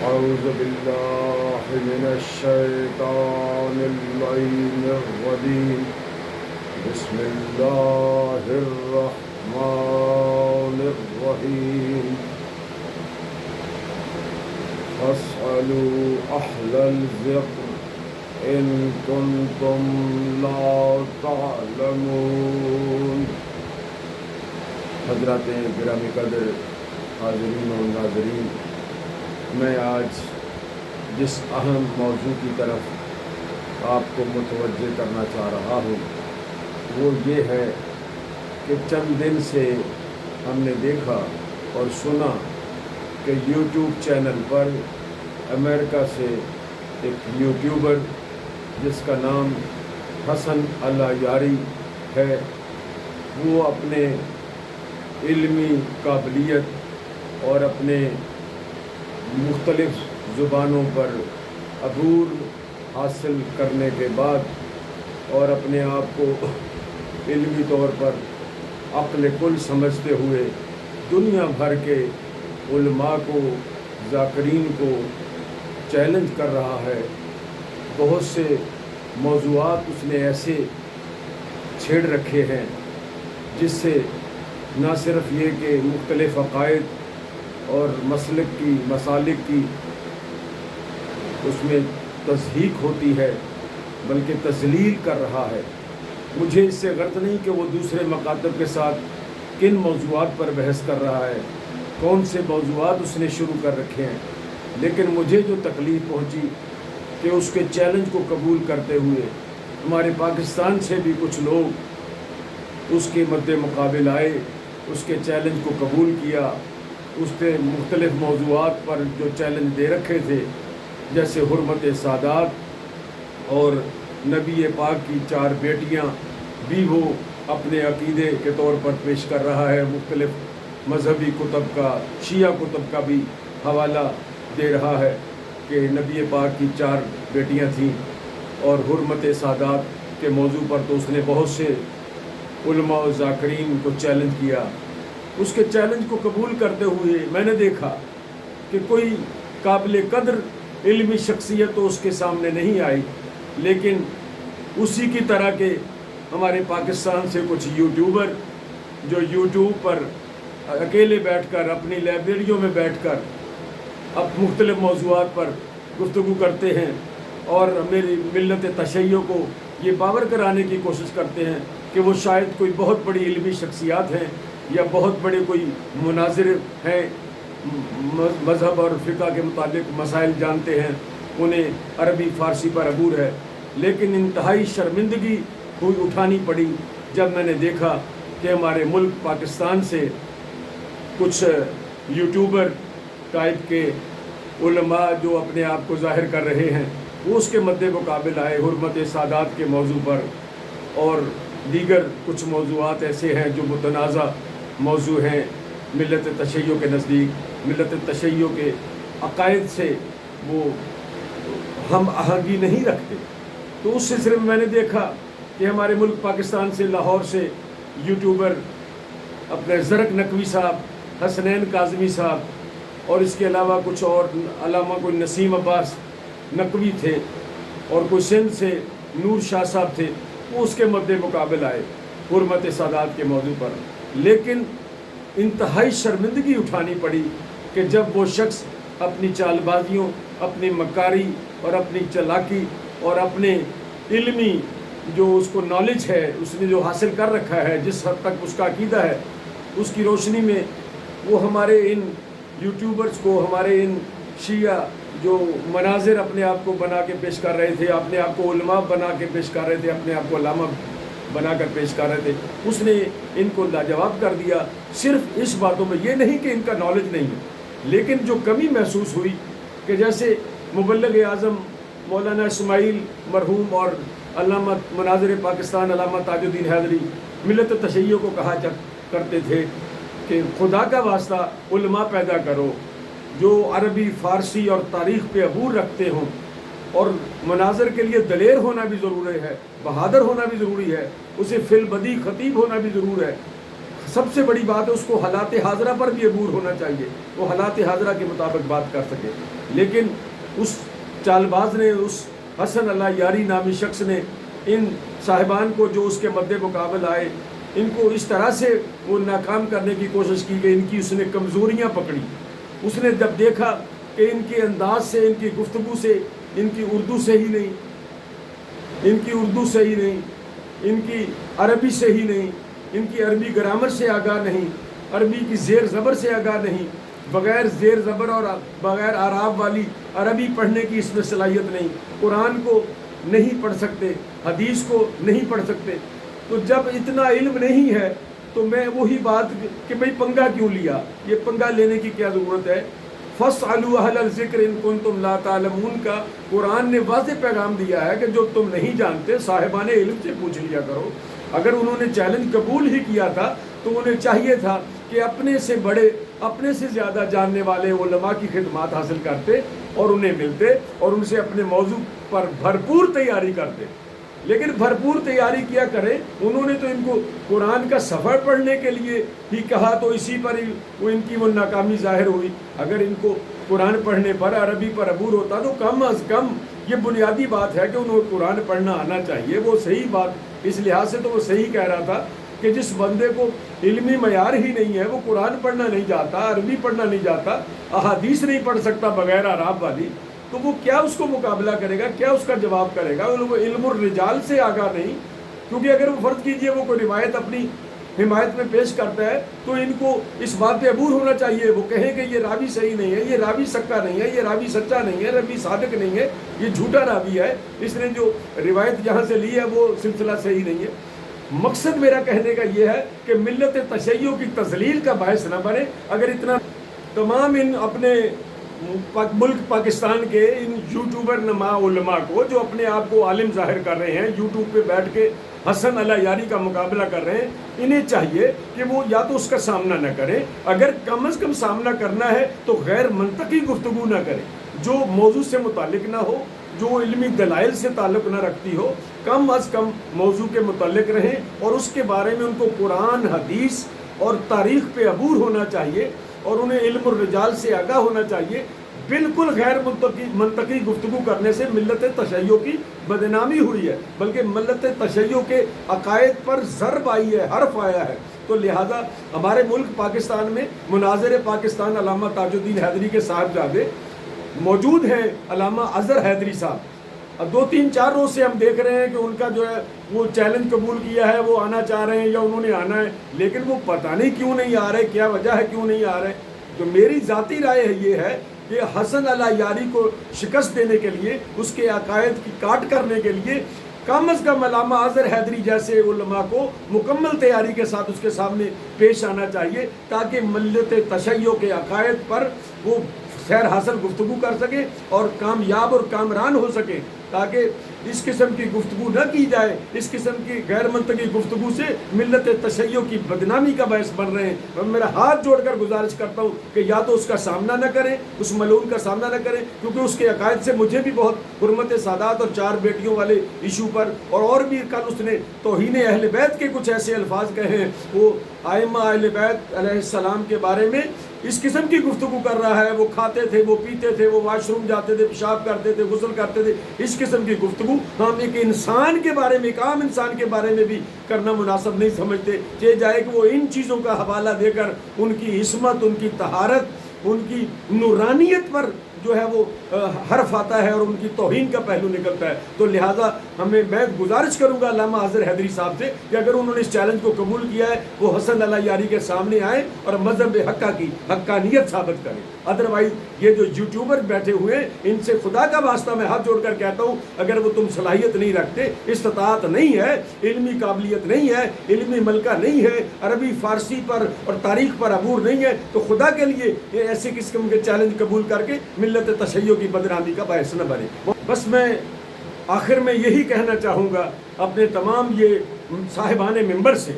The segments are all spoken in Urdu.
أعوذ بالله من الشيطان اللعين الرجيم بسم الله الرحمن الرحيم فاسألوا أهل الذكر إن كنتم لا تعلمون۔ حضرات گرامی قدر حاضرین و ناظرین، میں آج جس اہم موضوع کی طرف آپ کو متوجہ کرنا چاہ رہا ہوں وہ یہ ہے کہ چند دن سے ہم نے دیکھا اور سنا کہ یوٹیوب چینل پر امریکہ سے ایک یوٹیوبر جس کا نام حسن العیاری ہے، وہ اپنے علمی قابلیت اور اپنے مختلف زبانوں پر عبور حاصل کرنے کے بعد اور اپنے آپ کو علمی طور پر عقل کل سمجھتے ہوئے دنیا بھر کے علماء کو، ذاکرین کو چیلنج کر رہا ہے۔ بہت سے موضوعات اس نے ایسے چھیڑ رکھے ہیں جس سے نہ صرف یہ کہ مختلف عقائد اور مسالک کی اس میں تصحیح ہوتی ہے بلکہ تذلیل کر رہا ہے۔ مجھے اس سے غرض نہیں کہ وہ دوسرے مکاتب کے ساتھ کن موضوعات پر بحث کر رہا ہے، کون سے موضوعات اس نے شروع کر رکھے ہیں، لیکن مجھے جو تکلیف پہنچی کہ اس کے چیلنج کو قبول کرتے ہوئے ہمارے پاکستان سے بھی کچھ لوگ اس کے مد مقابل آئے، اس کے چیلنج کو قبول کیا۔ اس نے مختلف موضوعات پر جو چیلنج دے رکھے تھے، جیسے حرمت سادات اور نبی پاک کی 4 بیٹیاں بھی وہ اپنے عقیدے کے طور پر پیش کر رہا ہے، مختلف مذہبی کتب کا، شیعہ کتب کا بھی حوالہ دے رہا ہے کہ نبی پاک کی 4 بیٹیاں تھیں، اور حرمت سادات کے موضوع پر تو اس نے بہت سے علماء و ذاکرین کو چیلنج کیا۔ اس کے چیلنج کو قبول کرتے ہوئے میں نے دیکھا کہ کوئی قابل قدر علمی شخصیت تو اس کے سامنے نہیں آئی، لیکن اسی کی طرح کے ہمارے پاکستان سے کچھ یوٹیوبر جو یوٹیوب پر اکیلے بیٹھ کر اپنی لائبریریوں میں بیٹھ کر اب مختلف موضوعات پر گفتگو کرتے ہیں اور میری ملت تشیع کو یہ باور کرانے کی کوشش کرتے ہیں کہ وہ شاید کوئی بہت بڑی علمی شخصیات ہیں یا بہت بڑے کوئی مناظر ہیں، مذہب اور فقہ کے متعلق مسائل جانتے ہیں، انہیں عربی فارسی پر عبور ہے۔ لیکن انتہائی شرمندگی ہوئی اٹھانی پڑی جب میں نے دیکھا کہ ہمارے ملک پاکستان سے کچھ یوٹیوبر ٹائپ کے علماء جو اپنے آپ کو ظاہر کر رہے ہیں، وہ اس کے مد مقابل آئے حرمت سادات کے موضوع پر، اور دیگر کچھ موضوعات ایسے ہیں جو متنازع موضوع ہیں ملت تشیع کے نزدیک، ملت تشیع کے عقائد سے وہ ہم آہنگی نہیں رکھتے۔ تو اس سلسلے میں نے دیکھا کہ ہمارے ملک پاکستان سے، لاہور سے یوٹیوبر اپنے زرق نقوی صاحب، حسنین کاظمی صاحب، اور اس کے علاوہ کچھ اور علامہ کوئی نسیم عباس نقوی تھے، اور کوئی سندھ سے نور شاہ صاحب تھے، وہ اس کے مد مقابل آئے حرمت سادات کے موضوع پر۔ لیکن انتہائی شرمندگی اٹھانی پڑی کہ جب وہ شخص اپنی چال بازیوں، اپنی مکاری اور اپنی چالاکی اور اپنے علمی جو اس کو نالج ہے، اس نے جو حاصل کر رکھا ہے، جس حد تک اس کا عقیدہ ہے، اس کی روشنی میں وہ ہمارے ان یوٹیوبرز کو، ہمارے ان شیعہ جو مناظر اپنے آپ کو بنا کے پیش کر رہے تھے، اپنے آپ کو علماء بنا کے پیش کر رہے تھے، اپنے آپ کو علامہ بنا کر پیش کر رہے تھے، اس نے ان کو لاجواب کر دیا۔ صرف اس باتوں میں یہ نہیں کہ ان کا نالج نہیں ہے، لیکن جو کمی محسوس ہوئی کہ جیسے مبلغ اعظم مولانا اسماعیل مرحوم اور علامہ مناظر پاکستان علامہ تاج الدین حیدری ملت تشیع کو کہا کرتے تھے کہ خدا کا واسطہ علماء پیدا کرو جو عربی، فارسی اور تاریخ پہ عبور رکھتے ہوں، اور مناظر کے لیے دلیر ہونا بھی ضروری ہے، بہادر ہونا بھی ضروری ہے، اسے فی البدی خطیب ہونا بھی ضرور ہے، سب سے بڑی بات ہے اس کو حالات حاضرہ پر بھی عبور ہونا چاہیے، وہ حالات حاضرہ کے مطابق بات کر سکے۔ لیکن اس چال باز نے، اس حسن اللہ یاری نامی شخص نے ان صاحبان کو جو اس کے مد مقابل آئے، ان کو اس طرح سے وہ ناکام کرنے کی کوشش کی کہ ان کی اس نے کمزوریاں پکڑی۔ اس نے جب دیکھا کہ ان کے انداز سے، ان کی گفتگو سے، ان کی اردو صحیح نہیں، ان کی اردو صحیح نہیں، ان کی عربی صحیح نہیں، ان کی عربی گرامر سے آگاہ نہیں، عربی کی زیر زبر سے آگاہ نہیں، بغیر زیر زبر اور بغیر اعراب والی عربی پڑھنے کی اس میں صلاحیت نہیں، قرآن کو نہیں پڑھ سکتے، حدیث کو نہیں پڑھ سکتے، تو جب اتنا علم نہیں ہے تو میں وہی بات کہ بھئی پنگا کیوں لیا؟ یہ پنگا لینے کی کیا ضرورت ہے؟ فَاسْأَلُوا أَهْلَ الذِّكْرِ إِن كُنتُمْ لَا تَعْلَمُونَ کا قرآن نے واضح پیغام دیا ہے کہ جو تم نہیں جانتے صاحبان علم سے پوچھ لیا کرو۔ اگر انہوں نے چیلنج قبول ہی کیا تھا تو انہیں چاہیے تھا کہ اپنے سے بڑے، اپنے سے زیادہ جاننے والے علماء کی خدمات حاصل کرتے اور انہیں ملتے اور ان سے اپنے موضوع پر بھرپور تیاری کرتے۔ لیکن بھرپور تیاری کیا کریں، انہوں نے تو ان کو قرآن کا سفر پڑھنے کے لیے ہی کہا، تو اسی پر ہی ان کی وہ ناکامی ظاہر ہوئی۔ اگر ان کو قرآن پڑھنے پر، عربی پر عبور ہوتا تو کم از کم یہ بنیادی بات ہے کہ انہوں کو قرآن پڑھنا آنا چاہیے۔ وہ صحیح بات، اس لحاظ سے تو وہ صحیح کہہ رہا تھا کہ جس بندے کو علمی معیار ہی نہیں ہے، وہ قرآن پڑھنا نہیں جاتا، عربی پڑھنا نہیں جاتا، احادیث نہیں پڑھ سکتا بغیر اعراب والی، تو وہ کیا اس کو مقابلہ کرے گا، کیا اس کا جواب کرے گا؟ وہ علم الرجال سے آگاہ نہیں، کیونکہ اگر وہ فرض کیجئے وہ کوئی روایت اپنی حمایت میں پیش کرتا ہے تو ان کو اس بات پہ عبور ہونا چاہیے، وہ کہیں کہ یہ راوی صحیح نہیں ہے، یہ راوی سکا نہیں ہے، یہ راوی سچا نہیں ہے، راوی صادق نہیں ہے، یہ جھوٹا راوی ہے، اس نے جو روایت یہاں سے لی ہے وہ سلسلہ صحیح نہیں ہے۔ مقصد میرا کہنے کا یہ ہے کہ ملت تشیع کی تذلیل کا باعث نہ بنے۔ اگر اتنا تمام ان اپنے ملک پاکستان کے ان یوٹیوبر نما علماء کو جو اپنے آپ کو عالم ظاہر کر رہے ہیں، یوٹیوب پہ بیٹھ کے حسن اللہ یاری کا مقابلہ کر رہے ہیں، انہیں چاہیے کہ وہ یا تو اس کا سامنا نہ کریں، اگر کم از کم سامنا کرنا ہے تو غیر منطقی گفتگو نہ کریں، جو موضوع سے متعلق نہ ہو، جو علمی دلائل سے تعلق نہ رکھتی ہو، کم از کم موضوع کے متعلق رہیں اور اس کے بارے میں ان کو قرآن، حدیث اور تاریخ پہ عبور ہونا چاہیے اور انہیں علم الرجال سے آگاہ ہونا چاہیے۔ بالکل غیر منطقی گفتگو کرنے سے ملت تشیع کی بدنامی ہوئی ہے، بلکہ ملت تشیع کے عقائد پر ضرب آئی ہے، حرف آیا ہے۔ تو لہٰذا ہمارے ملک پاکستان میں مناظر پاکستان علامہ تاج الدین حیدری کے صاحبزادے موجود ہیں، علامہ اظہر حیدری صاحب۔ اب 2-3-4 روز سے ہم دیکھ رہے ہیں کہ ان کا جو ہے وہ چیلنج قبول کیا ہے، وہ آنا چاہ رہے ہیں یا انہوں نے آنا ہے، لیکن وہ پتہ نہیں کیوں نہیں آ رہے، کیا وجہ ہے کیوں نہیں آ رہے۔ تو میری ذاتی رائے یہ ہے کہ حسن اللہ یاری کو شکست دینے کے لیے، اس کے عقائد کی کاٹ کرنے کے لیے کم از کم علامہ اظہر حیدری جیسے علماء کو مکمل تیاری کے ساتھ اس کے سامنے پیش آنا چاہیے، تاکہ ملت تشیع کے عقائد پر وہ خیر حاصل گفتگو کر سکے اور کامیاب اور کامران ہو سکے، تاکہ اس قسم کی گفتگو نہ کی جائے، اس قسم کی غیر منطقی گفتگو سے ملت تشیع کی بدنامی کا باعث بن رہے ہیں۔ میں میرا ہاتھ جوڑ کر گزارش کرتا ہوں کہ یا تو اس کا سامنا نہ کریں، اس ملعون کا سامنا نہ کریں، کیونکہ اس کے عقائد سے مجھے بھی بہت حرمت سادات اور 4 بیٹیوں والے ایشو پر، اور بھی کل اس نے توہین اہل بیت کے کچھ ایسے الفاظ کہے ہیں، وہ ائمہ اہل بیت علیہ السلام کے بارے میں اس قسم کی گفتگو کر رہا ہے، وہ کھاتے تھے، وہ پیتے تھے، وہ واش روم جاتے تھے، پیشاب کرتے تھے، غسل کرتے تھے، اس قسم کی گفتگو ہم ایک انسان کے بارے میں، ایک عام انسان کے بارے میں بھی کرنا مناسب نہیں سمجھتے۔ چاہے جائے کہ وہ ان چیزوں کا حوالہ دے کر ان کی عصمت، ان کی طہارت، ان کی نورانیت پر جو ہے وہ حرف آتا ہے اور ان کی توہین کا پہلو نکلتا ہے۔ تو لہٰذا میں گزارش کروں گا علامہ اظہر حیدری صاحب سے کہ اگر انہوں نے اس چیلنج کو قبول کیا ہے، وہ حسن اللہ یاری کے سامنے آئیں اور مذہب حقہ کی حقانیت ثابت کریں۔ ادروائز یہ جو یوٹیوبر بیٹھے ہوئے ہیں، ان سے خدا کا واسطہ میں ہاتھ جوڑ کر کہتا ہوں، اگر وہ تم صلاحیت نہیں رکھتے، استطاعت نہیں ہے، علمی قابلیت نہیں ہے، علمی ملکہ نہیں ہے، عربی فارسی پر اور تاریخ پر عبور نہیں ہے، تو خدا کے لیے یہ ایسے قسم کے چیلنج قبول کر کے ملت تشیع کی بدنامی کا باعث نہ بنے۔ بس میں آخر میں یہی کہنا چاہوں گا اپنے تمام یہ صاحبان منبر سے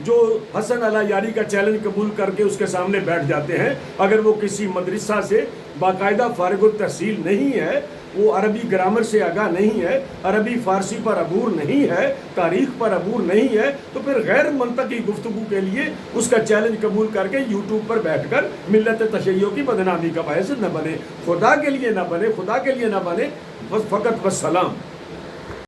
جو حسن اللہ یاری کا چیلنج قبول کر کے اس کے سامنے بیٹھ جاتے ہیں، اگر وہ کسی مدرسہ سے باقاعدہ فارغ التحصیل نہیں ہے وہ عربی گرامر سے آگاہ نہیں ہے، عربی فارسی پر عبور نہیں ہے، تاریخ پر عبور نہیں ہے، تو پھر غیر منطقی گفتگو کے لیے اس کا چیلنج قبول کر کے یوٹیوب پر بیٹھ کر ملت تشیع کی بدنامی کا باعث نہ بنے، خدا کے لیے نہ بنے، خدا کے لیے نہ بنے، بس فقط والسلام۔